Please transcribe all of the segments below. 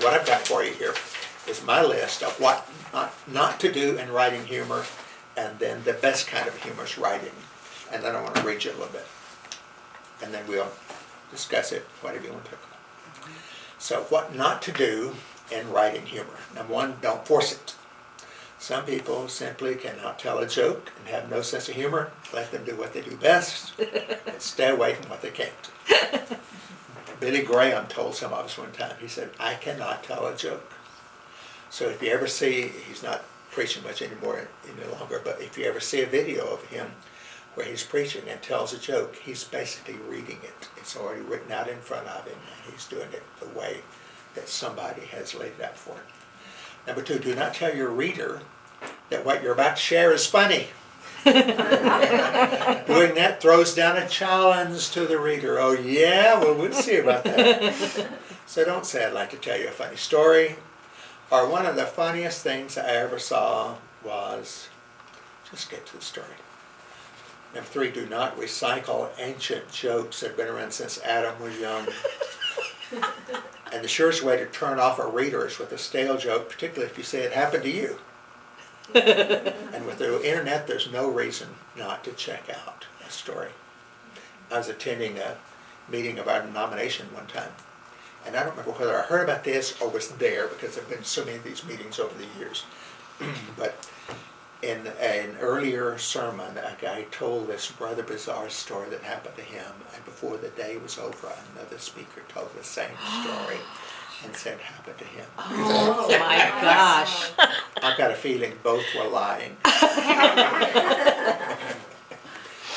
what I've got for you here is my list of what not to do in writing humor, and then the best kind of humorous writing. And then I want to read you a little bit. And then we'll discuss it, whatever you want to talk about. So what not to do in writing humor. Number one, don't force it. Some people simply cannot tell a joke and have no sense of humor. Let them do what they do best and stay away from what they can't. Billy Graham told some of us one time, he said, I cannot tell a joke. So if you ever see, he's not preaching much anymore any longer, but if you ever see a video of him where he's preaching and tells a joke, he's basically reading it. It's already written out in front of him, and he's doing it the way that somebody has laid it out for him. Number two, do not tell your reader that what you're about to share is funny. Doing that throws down a challenge to the reader. Oh yeah, well we'll see about that. So don't say, I'd like to tell you a funny story. Or one of the funniest things I ever saw was, just get to the story. Number three, do not recycle ancient jokes that have been around since Adam was young. And the surest way to turn off a reader is with a stale joke, particularly if you say it happened to you. And with the internet, there's no reason not to check out a story. I was attending a meeting of our denomination one time, and I don't remember whether I heard about this or was there, because there have been so many of these meetings over the years. But in an earlier sermon, a guy told this rather bizarre story that happened to him, and before the day was over, another speaker told the same story and said happened to him. Oh my gosh. I've got a feeling both were lying.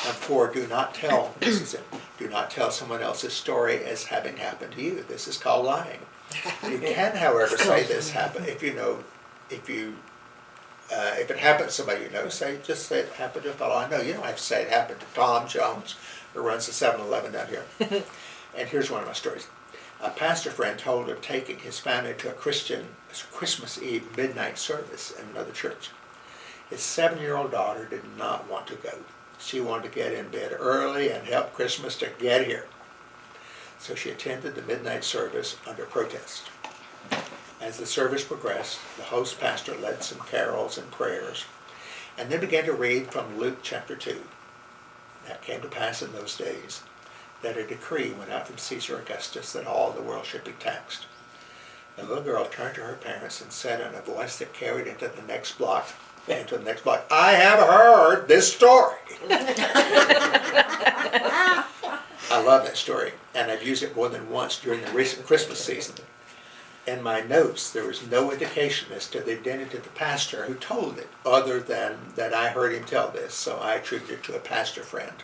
Number four, do not tell, this is it, do not tell someone else's story as having happened to you. This is called lying. You can, however, say this happened, if it happened to somebody you know, just say it happened to a fellow I know. You don't have to say it happened to Tom Jones, who runs the 7-Eleven down here. And here's one of my stories. A pastor friend told of taking his family to a Christmas Eve midnight service in another church. His 7-year-old daughter did not want to go. She wanted to get in bed early and help Christmas to get here. So she attended the midnight service under protest. As the service progressed, the host pastor led some carols and prayers, and then began to read from Luke chapter 2. Now it came to pass in those days that a decree went out from Caesar Augustus that all the world should be taxed. The little girl turned to her parents and said in a voice that carried into the next block, I have heard this story. I love that story, and I've used it more than once during the recent Christmas season. In my notes, there was no indication as to the identity of the pastor who told it, other than that I heard him tell this, so I attribute it to a pastor friend.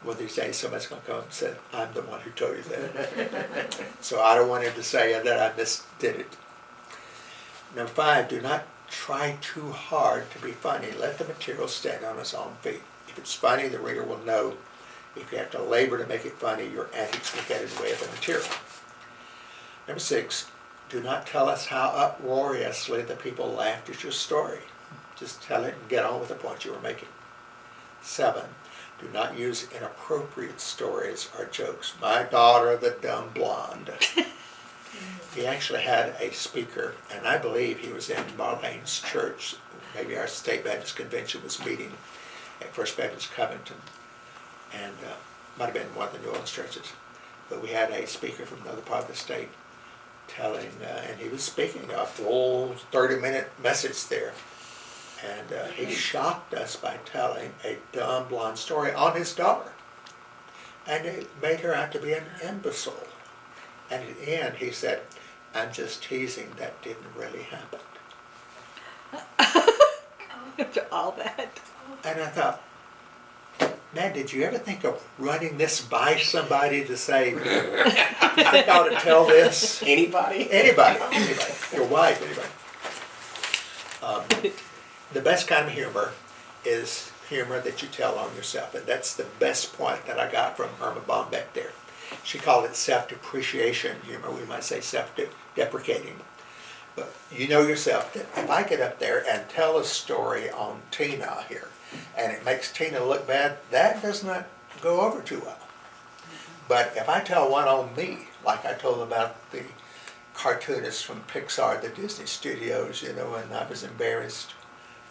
One of these days, somebody's going to come and say, I'm the one who told you that. So I don't want him to say that I misdid it. Number five, do not try too hard to be funny. Let the material stand on its own feet. If it's funny, the reader will know. If you have to labor to make it funny, your antics will get in the way of the material. Number six, do not tell us how uproariously the people laughed at your story. Just tell it and get on with the point you were making. 7, do not use inappropriate stories or jokes. My daughter, the dumb blonde. He actually had a speaker, and I believe he was in Marlene's church. Maybe our State Baptist Convention was meeting at First Baptist Covington, and might have been one of the New Orleans churches. But we had a speaker from another part of the state telling, and he was speaking a full 30-minute message there. And he shocked us by telling a dumb blonde story on his daughter. And it made her out to be an imbecile. And at the end he said, I'm just teasing, that didn't really happen. After all that. And I thought, man, did you ever think of running this by somebody to say, you think I ought to tell this? Anybody? Anybody. Your wife, anybody. The best kind of humor is humor that you tell on yourself, and that's the best point that I got from Irma Bombeck there. She called it self-depreciation humor. We might say self-deprecating. But you know yourself that if I get up there and tell a story on Tina here, and it makes Tina look bad, that does not go over too well. But if I tell one on me, like I told about the cartoonists from Pixar, the Disney studios, you know, and I was embarrassed.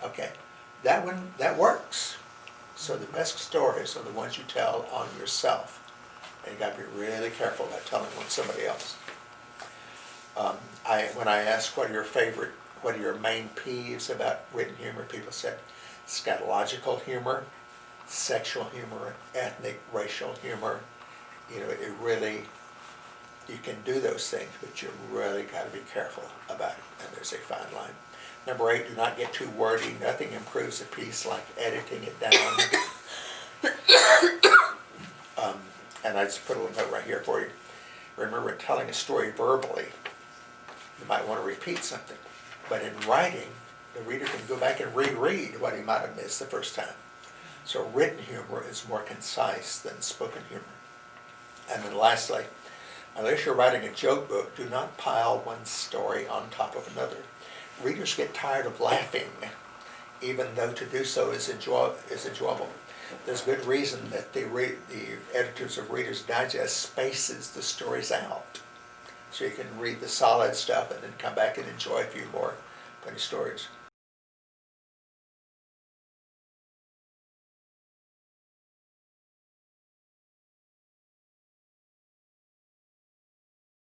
Okay, that one, that works. So the best stories are the ones you tell on yourself. And you gotta be really careful about telling on somebody else. When I asked what are your main peeves about written humor, people said scatological humor, sexual humor, ethnic, racial humor. You know, it really, you can do those things, but you really got to be careful about it, and there's a fine line. Number 8, do not get too wordy. Nothing improves a piece like editing it down. And I just put a little note right here for you. Remember, in telling a story verbally, you might want to repeat something. But in writing, the reader can go back and reread what he might have missed the first time. So written humor is more concise than spoken humor. And then lastly, unless you're writing a joke book, do not pile one story on top of another. Readers get tired of laughing, even though to do so is enjoyable. There's good reason that the editors of Reader's Digest spaces the stories out. So you can read the solid stuff and then come back and enjoy a few more funny stories.